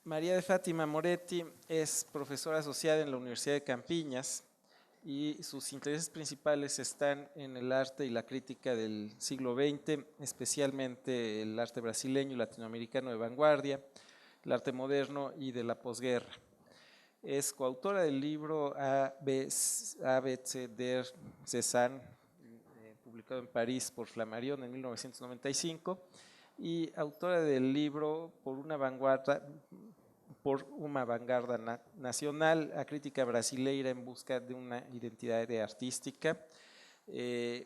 María de Fátima Moretti es profesora asociada en la Universidad de Campiñas y sus intereses principales están en el arte y la crítica del siglo XX, especialmente el arte brasileño y latinoamericano de vanguardia, el arte moderno y de la posguerra. Es coautora del libro ABC der Cézanne, publicado en París por Flammarion en 1995, y autora del libro Por una vanguardia nacional, a crítica brasileira en busca de una identidad artística,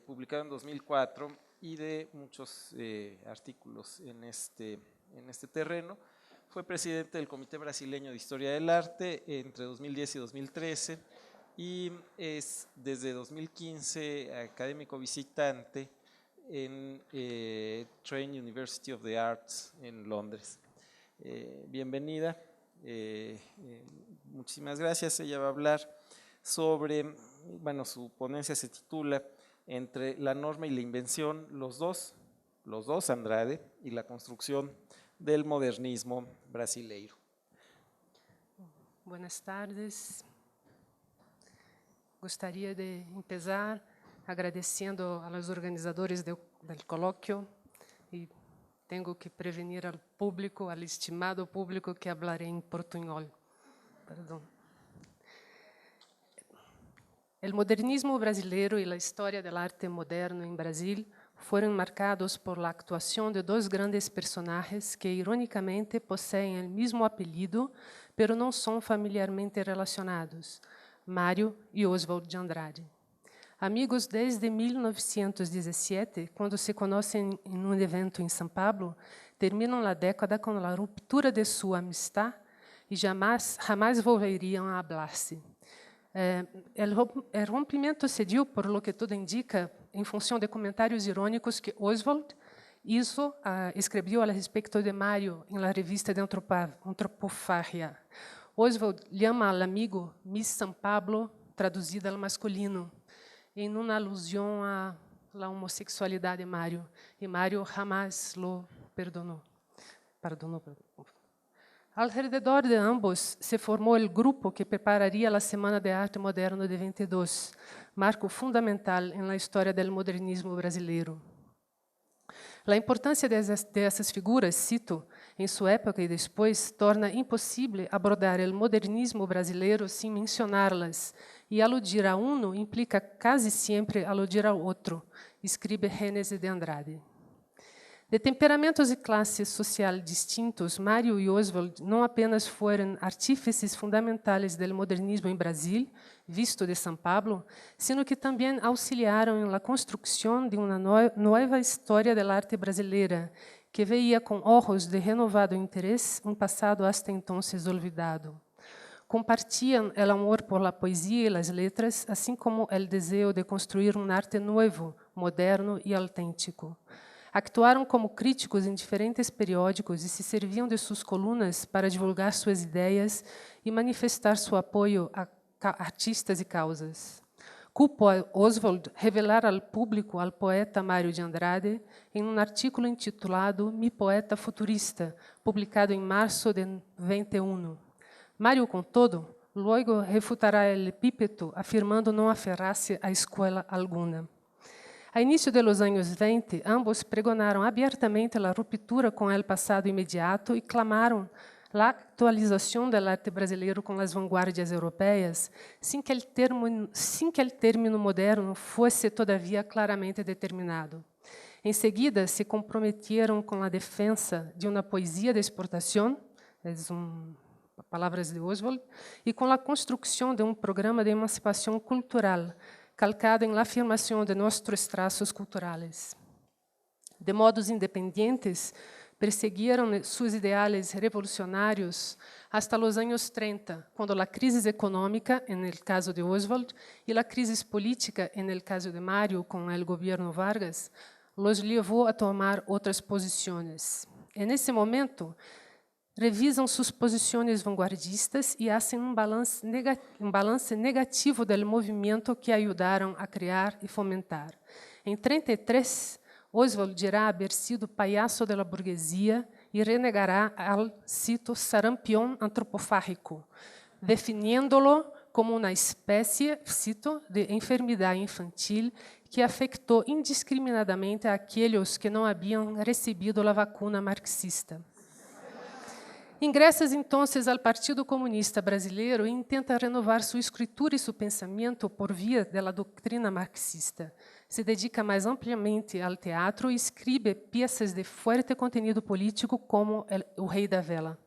publicado en 2004, y de muchos artículos en este terreno. Fue presidente del Comité Brasileño de Historia del Arte entre 2010 y 2013 y es desde 2015 académico visitante en Trent University of the Arts en Londres. Bienvenida, muchísimas gracias. Ella va a hablar sobre, bueno, su ponencia se titula Entre la norma y la invención, los dos Andrade y la construcción del modernismo brasileiro. Buenas tardes. Gostaria de empezar agradecendo aos organizadores do colóquio e tenho que prevenir ao público, ao estimado público, que falarei em portunhol. Perdão. O modernismo brasileiro e a história do arte moderno em Brasil foram marcados por la actuação de dois grandes personagens que, ironicamente, possuem o mesmo apelido, pero não são familiarmente relacionados, Mário e Oswald de Andrade. Amigos desde 1917, quando se conhecem em um evento em São Paulo, terminam a década com a ruptura de sua amistad e jamais volveriam a hablar-se. O rompimento se deu, por lo que tudo indica, em função de comentários irônicos que Oswald escreveu a respeito de Mário em la revista de Antropofagia. Oswald chama ao amigo Miss São Paulo, traduzida ao masculino, em uma alusão à homossexualidade de Mário. E Mário jamais lo perdonou. Alrededor de ambos se formou o grupo que prepararia a Semana de Arte Moderno de 22, marco fundamental na história do modernismo brasileiro. A importância dessas figuras, cito, em sua época e depois, torna impossível abordar o modernismo brasileiro sem mencioná-las, e aludir a um implica quase sempre aludir ao outro, escreve Gênese de Andrade. De temperamentos e classes social distintos, Mário e Oswald não apenas foram artífices fundamentais do modernismo em Brasil, visto de São Paulo, sino que também auxiliaram na construção de uma nova história da arte brasileira, que veía com olhos de renovado interesse um passado hasta entonces olvidado. Compartiam o amor por la poesia e as letras, assim como o desejo de construir um arte novo, moderno e autêntico. Actuaram como críticos em diferentes periódicos e se serviam de suas colunas para divulgar suas ideias e manifestar seu apoio a artistas e causas. Cupo a Oswald revelar ao público ao poeta Mário de Andrade em um artículo intitulado Mi Poeta Futurista, publicado em março de 21. Mário, contudo, logo refutará el epípeto, afirmando não aferrar-se a escola alguna. A início dos anos 20, ambos pregonaram abertamente a ruptura com o passado imediato e clamaram a atualização da arte brasileira com as vanguardas europeias, sem que o término moderno fosse, todavia, claramente determinado. Em seguida, se comprometeram com a defesa de uma poesia de exportação, palavras de Oswald, e com a construção de um programa de emancipação cultural, calcado em la afirmação de nossos traços culturais. De modos independentes, perseguiram seus ideais revolucionários hasta os anos 30, quando a crise econômica, no caso de Oswald, e a crise política, no caso de Mário, com o governo Vargas, los levou a tomar outras posições. E, nesse momento, revisam suas posições vanguardistas e fazem um balance negativo do movimento que ajudaram a criar e fomentar. Em 33, Oswald dirá haver sido palhaço da burguesia e renegará al, cito, sarampión antropofágico, definiéndolo como uma espécie, cito, de enfermidade infantil que afectou indiscriminadamente aqueles que não haviam recebido a vacuna marxista. Ingressa entonces ao Partido Comunista Brasileiro e intenta renovar sua escritura e seu pensamento por via da doutrina marxista. Se dedica mais ampliamente ao teatro e escreve peças de forte conteúdo político como O Rei da Vela.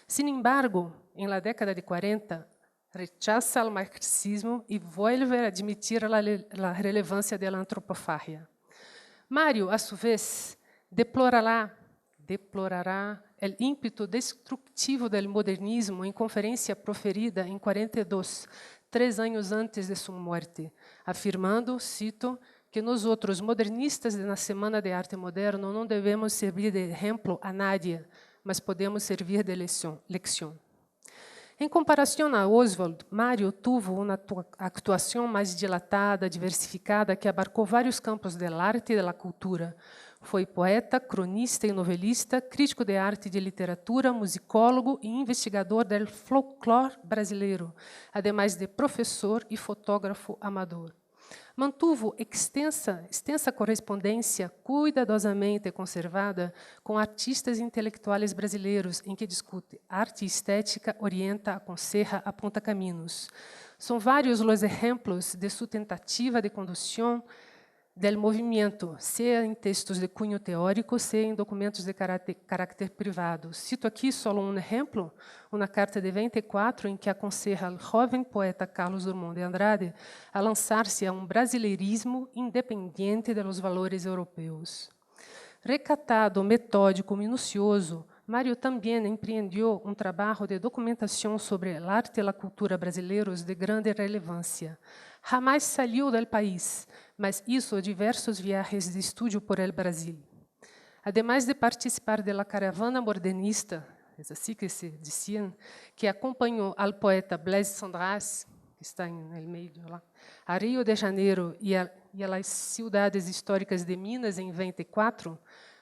Sin embargo, em la década de 40, rechaça o marxismo e vuelve a admitir a relevância da antropofagia. Mário, a sua vez, deplorará o ímpeto destrutivo do modernismo em conferência proferida em 42, 3 anos antes de sua morte, afirmando, cito, que nós outros modernistas na Semana de Arte Moderno não devemos servir de exemplo a nadie, mas podemos servir de lección. Em comparação a Oswald, Mário teve uma atuação mais dilatada, diversificada, que abarcou vários campos da arte e da cultura. Foi poeta, cronista e novelista, crítico de arte e de literatura, musicólogo e investigador do folclore brasileiro, ademais de professor e fotógrafo amador. Mantuvo extensa correspondência cuidadosamente conservada com artistas e intelectuais brasileiros, em que discute arte e estética, orienta, aconseja, aponta caminhos. São vários os exemplos de sua tentativa de condução del movimento, seja em textos de cunho teórico, seja em documentos de caráter privado. Cito aqui só um exemplo, uma carta de 24, em que aconselha ao jovem poeta Carlos Drummond de Andrade a lançar-se a um brasileirismo independente dos valores europeus. Recatado, metódico, minucioso, Mário também empreendeu um trabalho de documentação sobre a arte e a cultura brasileiros de grande relevância. Jamais saiu do país, mas hizo diversos viajes de estudo por el Brasil. Ademais de participar da caravana modernista, é assim que se diziam, que acompanhou ao poeta Blaise Cendrars, que está no meio de lá, a Rio de Janeiro e às cidades históricas de Minas em 24,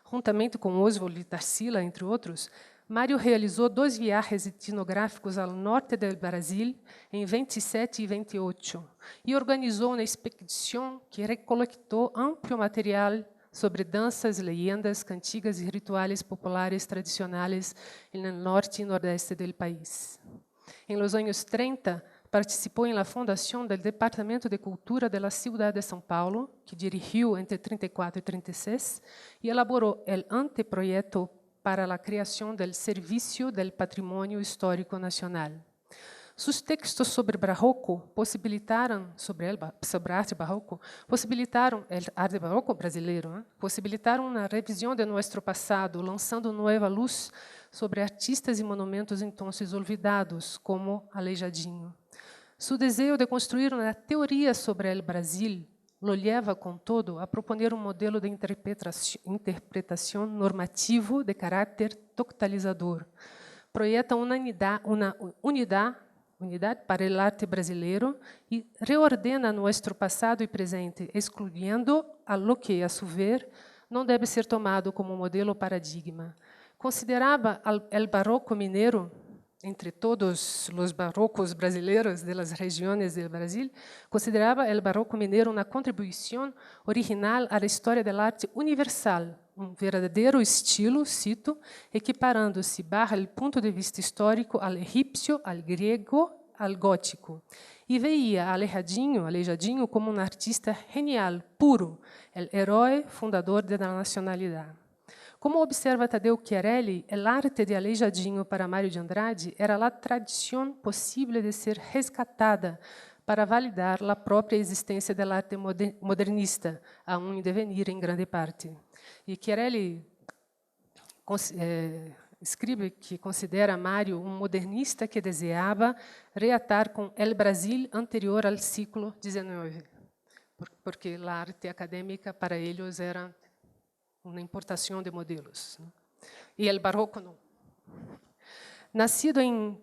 juntamente com Oswald e Tarsila, entre outros, Mário realizou 2 viagens etnográficos ao norte do Brasil, em 27 e 28, e organizou uma expedição que recolectou amplo material sobre danças, leyendas, cantigas e rituais populares tradicionais no norte e nordeste do país. Em los anos 30, participou em la fundação do Departamento de Cultura da cidade de São Paulo, que dirigiu entre 34 e 36, e elaborou o anteprojeto para a criação do Serviço del Patrimônio Histórico Nacional. Seus textos sobre barroco possibilitaram, sobre arte barroco, possibilitaram, arte barroco brasileiro, possibilitaram uma revisão de nosso passado, lançando nova luz sobre artistas e monumentos então olvidados, como Aleijadinho. Seu desejo de construir uma teoria sobre o Brasil lo leva, contudo, a proponer um modelo de interpretação normativo de caráter totalizador. Projeta uma unidade para o arte brasileiro e reordena nosso passado e presente, excluindo a lo que, a seu ver, não deve ser tomado como modelo paradigma. Considerava o barroco mineiro, entre todos os barrocos brasileiros das regiões do Brasil, considerava o barroco mineiro uma contribuição original à história da arte universal, um verdadeiro estilo, cito, equiparando-se, do ponto de vista histórico, ao egípcio, ao grego, ao gótico. E veia Aleijadinho como um artista genial, puro, o herói fundador da nacionalidade. Como observa Tadeu Chiarelli, o arte de Aleijadinho para Mário de Andrade era a tradição possível de ser resgatada para validar a própria existência da arte modernista, aún em devenir em grande parte. E Chiarelli escreve que considera Mário um modernista que desejava reatar com o Brasil anterior ao século XIX, porque a arte acadêmica para eles era uma importação de modelos. E o barroco não. Nascido em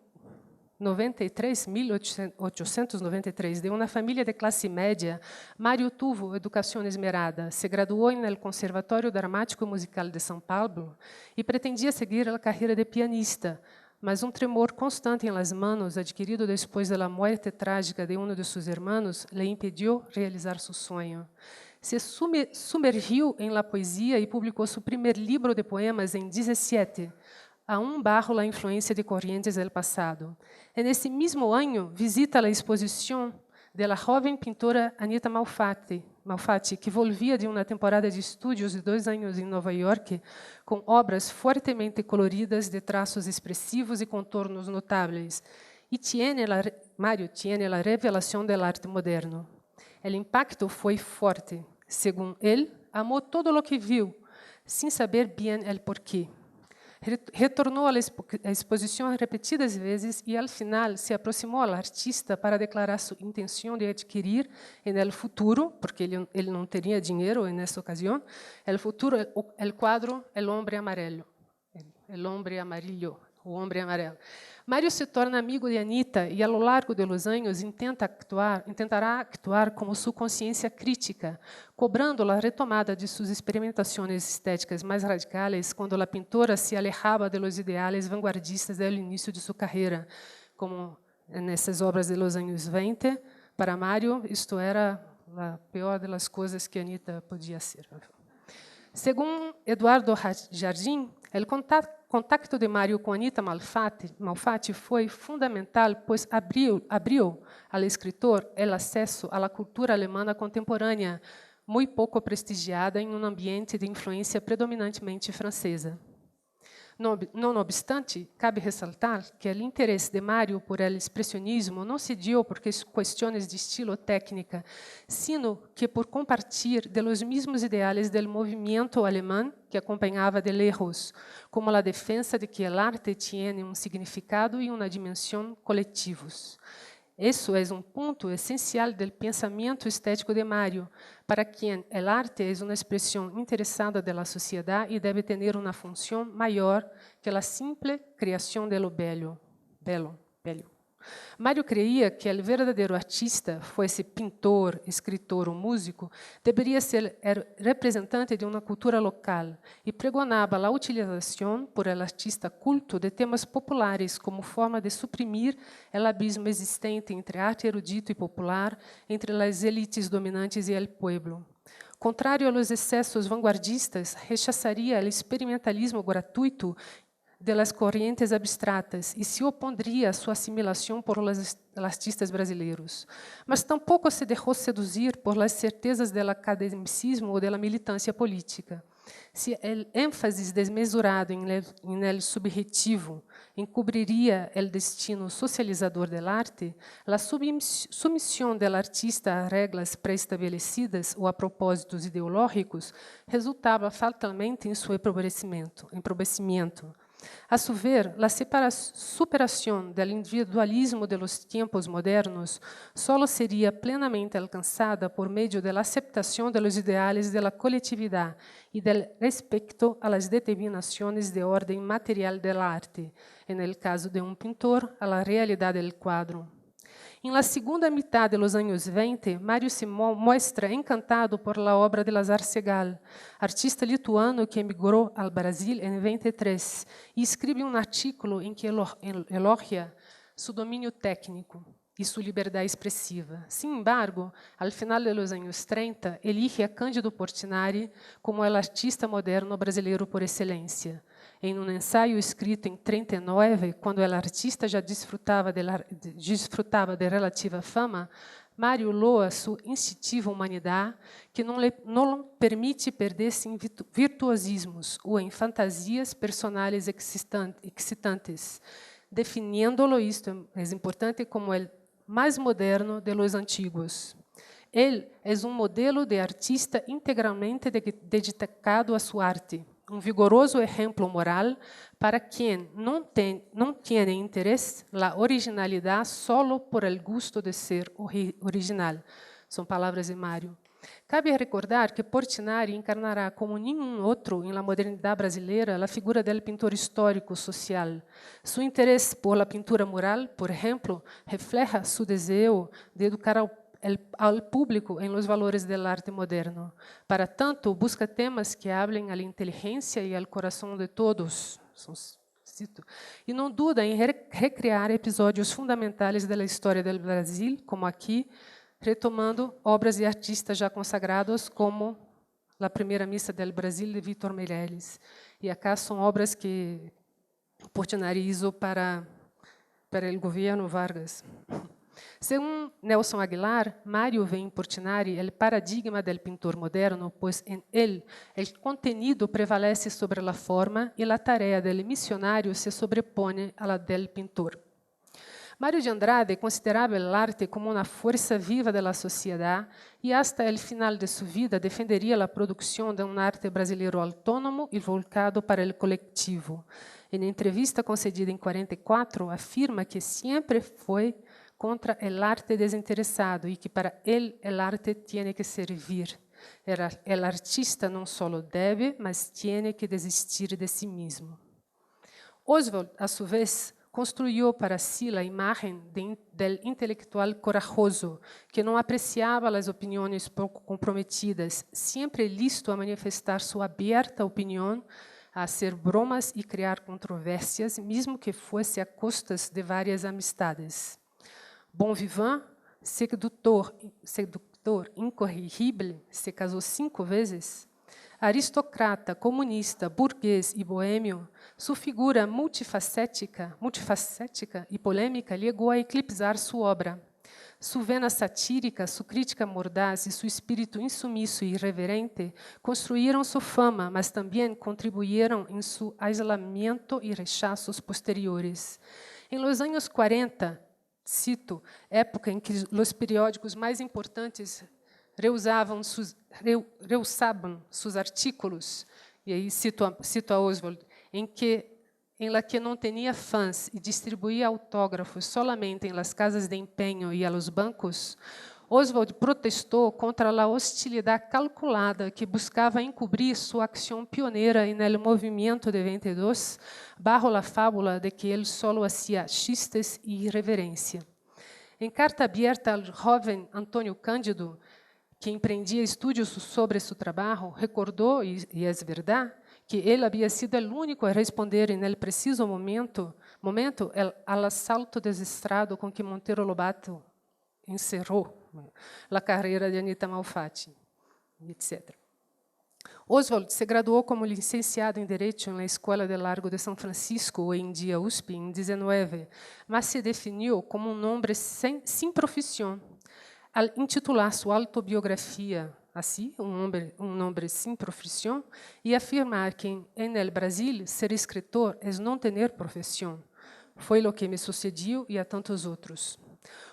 1893, de uma família de classe média, Mário tuvo educação esmerada, se graduou no Conservatório Dramático e Musical de São Paulo e pretendia seguir a carreira de pianista, mas um tremor constante em las manos, adquirido depois da morte trágica de um de seus irmãos, lhe impediu realizar seu sonho. Se sumergiu em la poesia e publicou seu primeiro livro de poemas em 17, aún bajo la influência de corrientes del passado. Nesse mesmo ano, visita a exposição da jovem pintora Anita Malfatti, que volvia de uma temporada de estúdios de 2 anos em Nova York, com obras fortemente coloridas, de traços expressivos e contornos notáveis. E Mário tiene a revelação do arte moderno. O impacto foi forte. Segundo ele, amou todo o que viu, sem saber bem o porquê. Retornou à exposição repetidas vezes e, ao final, se aproximou ao artista para declarar sua intenção de adquirir, no futuro, porque ele não teria dinheiro nessa ocasião, o quadro El Hombre Amarelo. El Hombre Amarillo, o Hombre Amarelo. Mário se torna amigo de Anita e, ao longo dos anos, intentará actuar como sua consciência crítica, cobrando a retomada de suas experimentações estéticas mais radicais quando a pintora se alejava de los ideais vanguardistas do início de sua carreira, como nessas obras de los anos 20. Para Mário, isto era a pior das coisas que Anita podia ser. Segundo Eduardo Jardim, o contacto de Mário com Anita Malfatti foi fundamental, pois abriu ao escritor o acesso à cultura alemã contemporânea, muito pouco prestigiada em um ambiente de influência predominantemente francesa. Não obstante, cabe ressaltar que o interesse de Mário por el expressionismo não se deu por questões de estilo ou técnica, sino que por compartir de los mesmos ideais do movimento alemão que acompanhava de lejos, como a defesa de que o arte tiene um significado e uma dimensão coletivos. Isso é um ponto essencial do pensamento estético de Mário, para quem o arte é uma expressão interessada da sociedade e deve ter uma função maior que a simples criação de lo belo. Mário creia que o verdadeiro artista, fosse pintor, escritor ou músico, deveria ser representante de uma cultura local e pregonava a utilização por el artista culto de temas populares como forma de suprimir o abismo existente entre arte erudito e popular, entre as elites dominantes e o pueblo. Contrário aos excessos vanguardistas, rechaçaria o experimentalismo gratuito de las corrientes abstratas e se opondria a sua assimilação por los artistas brasileiros. Mas tampouco se deixou seduzir por las certezas do academicismo ou da militância política. Se o ênfase desmesurado em el subjetivo encobriria o destino socializador del arte, a submissão del artista a regras pré-estabelecidas ou a propósitos ideológicos resultava fatalmente em seu empobrecimento. A su ver, a superação do individualismo de los tiempos modernos solo seria plenamente alcançada por meio da aceitação de los ideales de la coletividade e del respeto a las determinações de ordem material del arte, en el caso de um pintor, a la realidade del quadro. Em la segunda mitad de los anos 20, Mário se mostra encantado por la obra de Lazar Segal, artista lituano que emigrou ao Brasil em 23, e escreve um artículo em que elogia seu domínio técnico e sua liberdade expressiva. Sin embargo, ao final dos anos 30, elige a Cândido Portinari como o artista moderno brasileiro por excelência. Em um ensaio escrito em 39, quando o artista já desfrutava de relativa fama, Mário loa sua instintiva humanidade, que não lhe permite perder-se em virtuosismos ou em fantasias personais excitantes, definindo-lo, isto é importante, como o mais moderno de los antiguos. Ele é um modelo de artista integralmente dedicado a sua arte, um vigoroso exemplo moral para quem não tem interesse na originalidade solo por el gusto de ser original. São palavras de Mário. Cabe recordar que Portinari encarnará como nenhum outro em la modernidade brasileira a figura del pintor histórico social. Su interesse por la pintura mural, por exemplo, refleja su deseo de educar ao público em los valores del arte moderno. Para tanto, busca temas que hablen a la inteligência e ao coração de todos. E não duda em recriar episódios fundamentais da história do Brasil, como aqui, retomando obras de artistas já consagrados, como a Primeira Missa del Brasil, de Vítor Meirelles. E acá são obras que Portinari hizo para o governo Vargas. Según Nelson Aguilar, Mário vê em Portinari o paradigma del pintor moderno, pois em ele o contenido prevalece sobre a forma e a tarefa del missionário se sobrepõe a la del pintor. Mário de Andrade considerava o arte como uma força viva da sociedade e, hasta o final de sua vida, defenderia a produção de arte brasileiro autônomo e voltado para o coletivo. Em entrevista concedida em 1944, afirma que sempre foi contra o arte desinteressado e que para ele o arte tem que servir. O artista não só deve, mas tem que desistir de si mesmo. Oswald, a sua vez, construiu para si a imagem del intelectual corajoso, que não apreciava as opiniões pouco comprometidas, sempre listo a manifestar sua aberta opinião, a hacer bromas e criar controvérsias, mesmo que fosse a custas de várias amistades. Bon vivant, sedutor incorrigível, se casou 5 vezes. Aristocrata, comunista, burguês e boêmio, sua figura multifacética e polêmica chegou a eclipsar sua obra. Sua vena satírica, sua crítica mordaz e seu espírito insumisso e irreverente construíram sua fama, mas também contribuíram em seu isolamento e rechaços posteriores. Em los anos 40, cito, época em que os periódicos mais importantes reusavam seus artículos, e aí cito a Oswald, em la que não tinha fãs e distribuía autógrafos solamente em las casas de empenho e a los bancos, Oswald protestou contra a hostilidade calculada que buscava encobrir sua ação pioneira no movimento de 22, bajo a fábula de que ele solo hacía chistes e irreverência. Em carta aberta ao jovem Antônio Cândido, que empreendia estudos sobre seu trabalho, recordou, e é verdade, que ele havia sido o único a responder em el preciso momento ao assalto desestrado com que Monteiro Lobato encerrou a carreira de Anita Malfatti, etc. Oswald se graduou como licenciado em Direito na Escola de Largo de São Francisco, hoje em dia USP, em 19, mas se definiu como um homem sem profissão, ao intitular sua autobiografia assim, um homem sem profissão, e afirmar que, em el Brasil, ser escritor é não ter profissão. Foi o que me sucedeu e a tantos outros.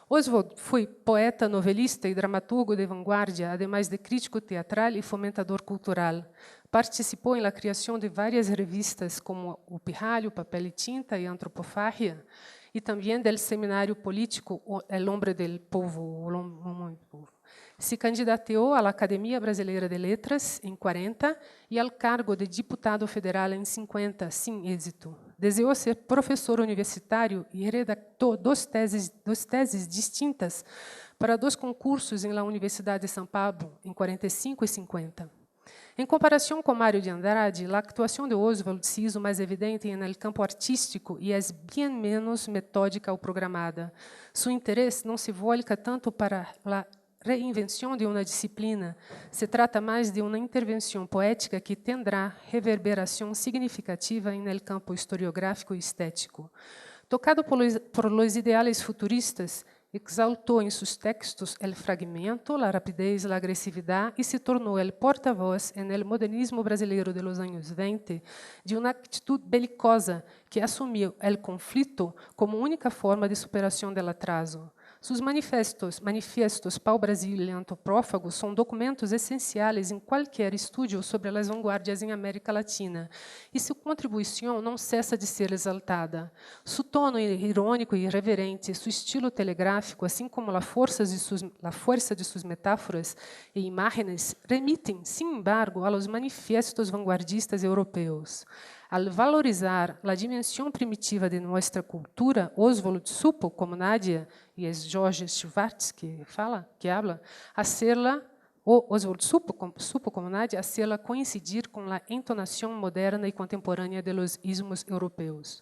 Oswald foi poeta, novelista e dramaturgo de vanguardia, además de crítico teatral e fomentador cultural. Participou na criação de várias revistas, como O Pirralho, Papel e Tinta e Antropofagia, e também do seminário político El Hombre del Povo. Se candidateou à Academia Brasileira de Letras em 40 e ao cargo de deputado federal em 50, sem êxito. Desejou ser professor universitário e redactou duas teses distintas para 2 concursos em la Universidade de São Paulo, em 45 e 50. Em comparação com Mário de Andrade, a atuação de Oswald se hizo mais evidente no campo artístico e é bem menos metódica ou programada. Seu interesse não se volca tanto para a reinvenção de uma disciplina, se trata mais de uma intervenção poética que tendrá reverberação significativa no campo historiográfico e estético. Tocado por los ideales futuristas, exaltou em seus textos o fragmento, a rapidez, a agressividade e se tornou o porta-voz no modernismo brasileiro de los anos 20 de uma atitude belicosa que assumiu o conflito como única forma de superação do atraso. Sus manifiestos pau-brasil e antropófagos são documentos essenciais em qualquer estudo sobre as vanguardas em América Latina, e sua contribuição não cessa de ser exaltada. Su tono irônico e irreverente, seu estilo telegráfico, assim como a força de suas metáforas e imagens, remitem, sin embargo, a los manifiestos vanguardistas europeus. Al valorizar a dimensão primitiva de nossa cultura, Oswald supo, como Nadia e é George Schwartz que habla, Oswald supo, como Nadia, hacerla coincidir com a entonação moderna e contemporânea de los ismos europeus.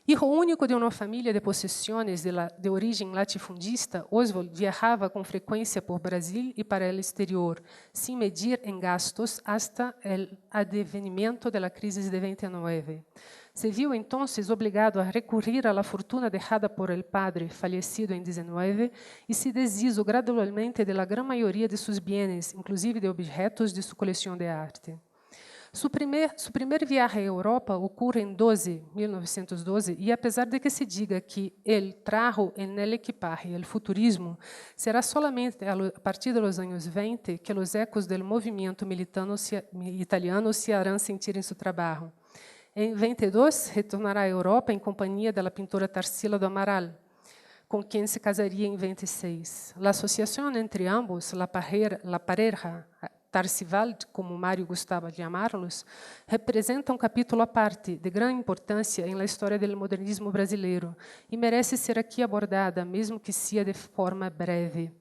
Hijo único de uma família de possessões de origem latifundista, Oswald viajava com frequência por Brasil e para o exterior, sem medir em gastos hasta o advenimento da crise de 29. Se viu, então, obrigado a recorrer à fortuna deixada por el padre, falecido em 19, e se deshizo gradualmente da grande maioria de seus bienes, inclusive de objetos de sua coleção de arte. Su primeiro viaje à Europa ocorre em 1912, e apesar de que se diga que ele trajo en el equipaje el futurismo, será solamente a partir dos anos 20 que os ecos do movimento italiano se harão sentir em seu trabalho. Em 22, retornará à Europa em companhia da pintora Tarsila do Amaral, com quem se casaria em 26. A associação entre ambos, la pareja Tarsival, como Mário gostava de chamá-los, representa capítulo à parte, de grande importância em la história do modernismo brasileiro, e merece ser aqui abordada, mesmo que seja de forma breve.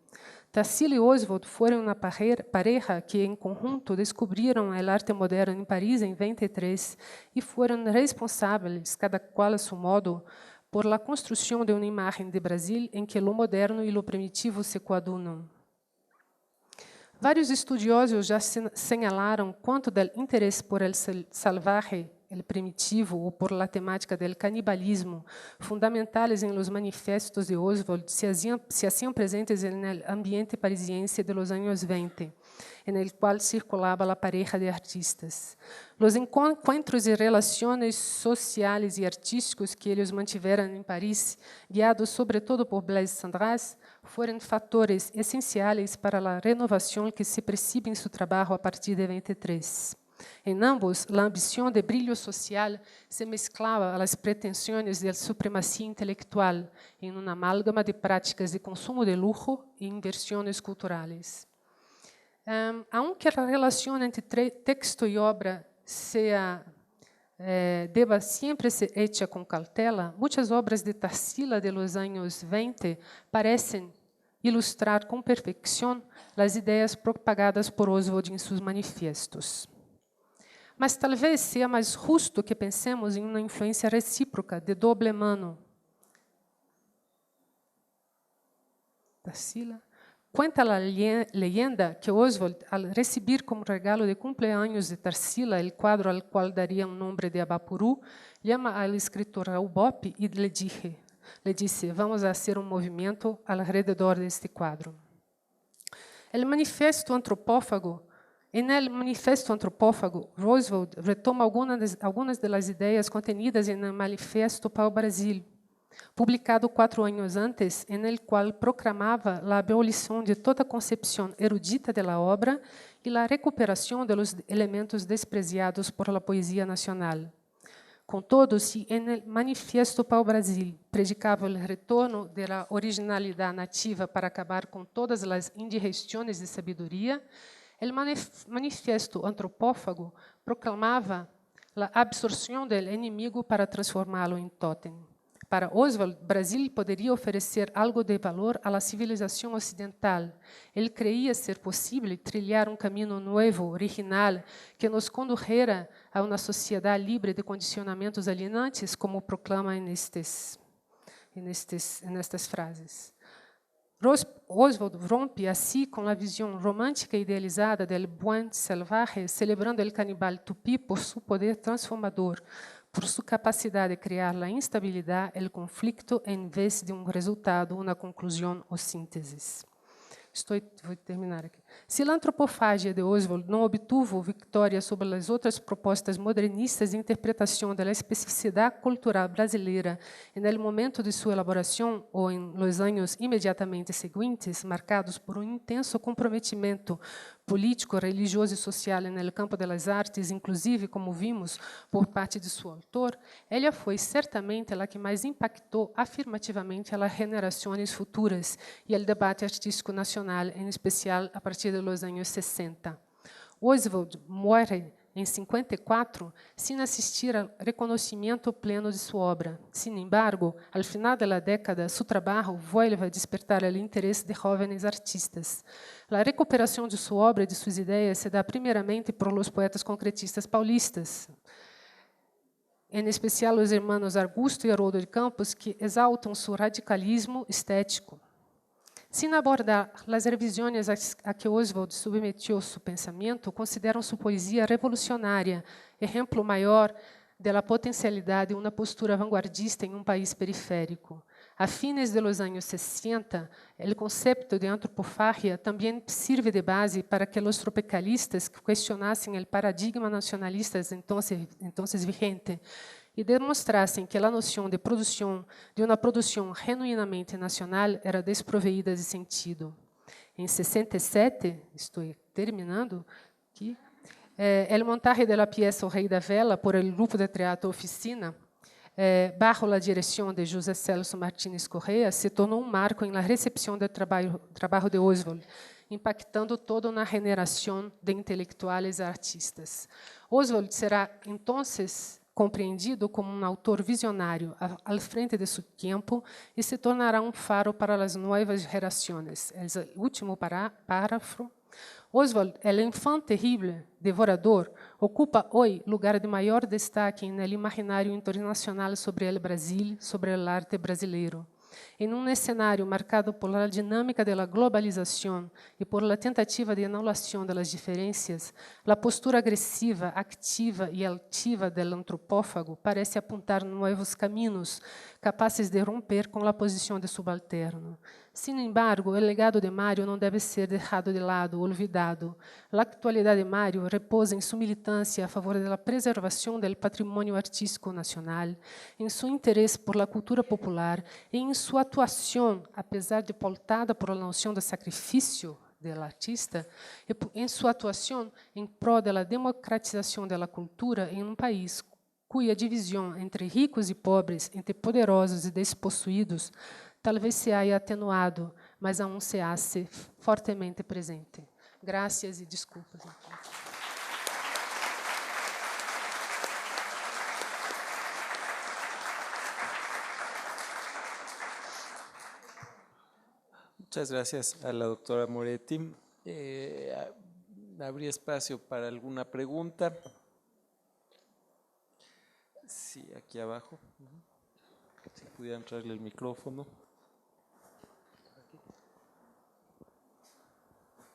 Tarsila e Oswald foram uma pareja que, em conjunto, descobriram a arte moderna em Paris em 23 e foram responsáveis, cada qual a seu modo, por la construção de uma imagem de Brasil em que o moderno e o primitivo se coadunam. Vários estudiosos já señalaram quanto do interesse por el salvaje, el primitivo, ou por la temática del canibalismo, fundamentales em los manifestos de Oswald, se hacían presentes en el ambiente parisiense de los años 20, en el cual circulaba la pareja de artistas. Los encontros e relações sociais e artísticos que eles mantiveram em Paris, guiados sobretudo por Blaise Cendrars, foram fatores essenciais para a renovação que se percibe em seu trabalho a partir de 23. Em ambos, a ambição de brilho social se mesclava às pretensões de supremacia intelectual em uma amálgama de práticas de consumo de luxo e inversões culturais. Aunque a relação entre texto e obra deva sempre ser hecha com cautela, muitas obras de Tarsila de los anos 20 parecem ilustrar com perfeição as ideias propagadas por Oswald em seus manifestos. Mas talvez seja mais justo que pensemos em uma influência recíproca, de doble mano. Tarsila. Cuenta a leyenda que Oswald, al receber como regalo de cumpleaños de Tarsila el quadro al cual daría un nombre de Abapuru, llama al escritor Raul Bopp e le disse, vamos a hacer un movimiento alrededor de este quadro. En el manifesto antropófago, Oswald retoma algumas das ideias contenidas no Manifesto Pau-Brasil, publicado 4 anos antes, en el qual proclamava a abolição de toda concepção erudita da obra e a recuperação de los elementos despreciados por la poesia nacional. Contudo, se en Manifesto Pau-Brasil predicava o retorno da originalidade nativa para acabar com todas as indigestões de sabedoria, o Manifesto Antropófago proclamava a absorção do inimigo para transformá-lo em tótem. Para Oswald, Brasil poderia oferecer algo de valor à civilização ocidental. Ele creía ser possível trilhar um caminho novo, original, que nos condujera a uma sociedade livre de condicionamentos alienantes, como proclama nestas frases. Oswald rompe assim com a visão romântica e idealizada del buen salvaje, celebrando el canibal tupi por seu poder transformador, por sua capacidade de criar a instabilidade, o conflito, em vez de resultado, uma conclusão ou síntese. Vou terminar aqui. Se a antropofagia de Oswald não obtuvo vitória sobre as outras propostas modernistas de interpretação da especificidade cultural brasileira no momento de sua elaboração ou em los anos imediatamente seguintes, marcados por um intenso comprometimento político, religioso e social no campo das artes, inclusive, como vimos, por parte de seu autor, ela foi certamente a que mais impactou afirmativamente as gerações futuras e o debate artístico nacional, em especial a partir dos anos 60. Oswald morre em 54 sem assistir ao reconhecimento pleno de sua obra. Sin embargo, ao final da década, seu trabalho vuelve a despertar o interesse de jovens artistas. A recuperação de sua obra e de suas ideias se dá primeiramente por los poetas concretistas paulistas, em especial os irmãos Augusto e Haroldo de Campos, que exaltam seu radicalismo estético. Sem abordar as revisões a que Oswald submeteu seu pensamento, consideram sua poesia revolucionária, exemplo maior da potencialidade de uma postura vanguardista em um país periférico. A fines de los anos 60, o conceito de antropofagia também serve de base para que os tropicalistas questionassem o paradigma nacionalista entonces vigente e demonstrassem que a noção de uma produção genuinamente nacional era desprovida de sentido. Em 67, estou terminando aqui, o montaje da pieza O Rei da Vela por el grupo de teatro Oficina, bajo a direção de José Celso Martínez Correa, se tornou um marco na recepção do trabalho de Oswald, impactando toda uma geração de intelectuais e artistas. Oswald será, então, compreendido como um autor visionário ao frente de seu tempo e se tornará um faro para as novas gerações. O último parágrafo. Oswald, el enfant terrible, devorador, ocupa hoje lugar de maior destaque no imaginário internacional sobre o Brasil, sobre o arte brasileiro. Em um cenário marcado por la dinâmica da globalização e por la tentativa de anulação das diferenças, a postura agressiva, ativa e altiva do antropófago parece apontar novos caminhos capazes de romper com a posição de subalterno. Sin embargo, o legado de Mário não deve ser deixado de lado, olvidado. A atualidade de Mário repousa em sua militância a favor da preservação do patrimônio artístico nacional, em seu interesse por la cultura popular e em sua atuação, apesar de pautada por a noção de sacrifício do artista, em sua atuação em prol da democratização da cultura em um país cuja divisão entre ricos e pobres, entre poderosos e despossuídos, talvez se haya atenuado, mas aún se hace fortemente presente. Graças e desculpas. Muchas gracias a la doctora Moretti. ¿Habría espacio para alguna pregunta? Sí, aquí abajo. Si pudieran traerle el micrófono.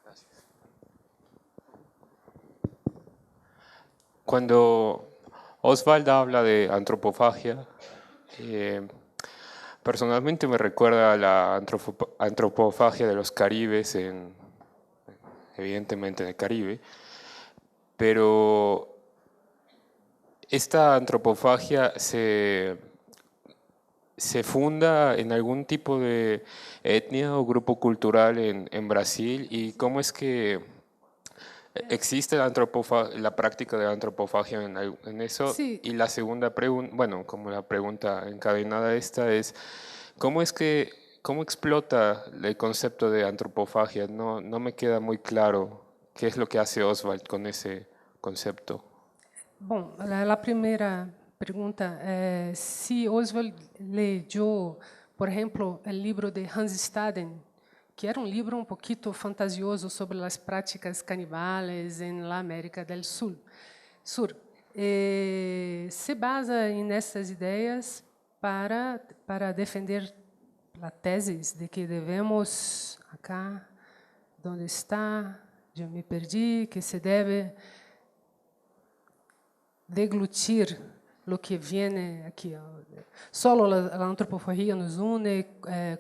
Gracias. Cuando Oswald habla de antropofagia, personalmente me recuerda a la antropofagia de los caribes, evidentemente en el Caribe, pero esta antropofagia se funda en algún tipo de etnia o grupo cultural en Brasil, y cómo es que existe la práctica de la antropofagia en eso. Sí. Y la segunda pregunta, bueno, como la pregunta encadenada esta es, ¿cómo explota el concepto de antropofagia? No me queda muy claro qué es lo que hace Oswald con ese concepto. Bom, a primeira pergunta é se Oswald leu, por exemplo, o livro de Hans Staden, que era um livro um pouquinho fantasioso sobre as práticas canibales na América do Sul. Se basa nessas ideias para defender a tese de que devemos, acá, onde está, eu me perdi, que se deve deglutir lo que viene aqui. Solo a antropofagia nos une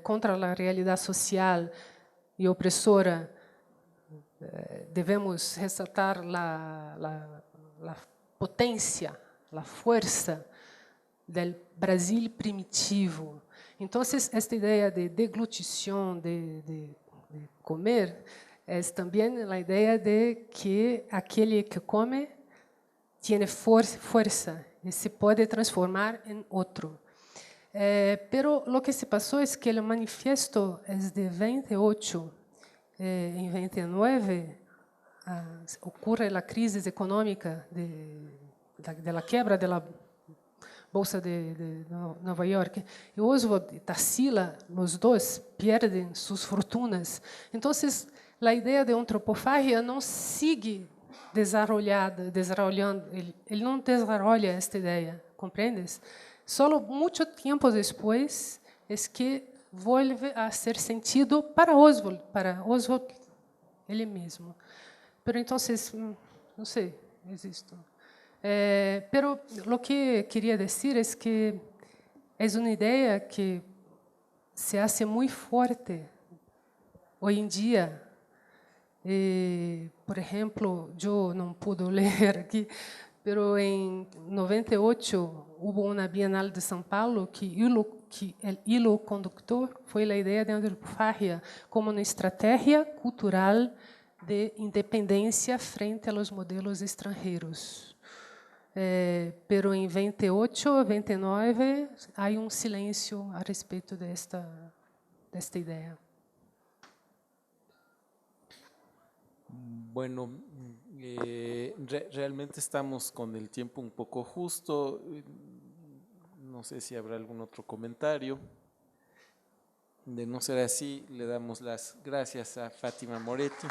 contra a realidade social e opressora devemos ressaltar a potência, a força do Brasil primitivo. Então, esta ideia de deglutição, de comer, é também a ideia de que aquele que come tem força e se pode transformar em outro. Pero lo que se passou é que o manifiesto é de 28. Em 29 ocorre a crise econômica de la quebra da Bolsa de Nova York. E Oswald e Tarsila, os dois, perdem suas fortunas. Então, a ideia de antropofagia não segue desarrollando, ele não desenvolve esta ideia, compreendes? Só muito tempo depois é que volve a ser sentido para Oswald ele mesmo. Pero então, não sei, existo. Pero lo que queria dizer é que é uma ideia que se hace muito forte hoje em dia. Por exemplo, eu não pude ler aqui, pero em 98 houve uma Bienal de São Paulo que o hilo conductor foi a ideia de antropofagia como uma estratégia cultural de independência frente aos modelos estrangeiros. Pero em 28, 29 há silêncio a respeito desta ideia. Bueno, realmente estamos con el tiempo un poco justo. No sé si habrá algún otro comentario. De no ser así, le damos las gracias a Fátima Moretti.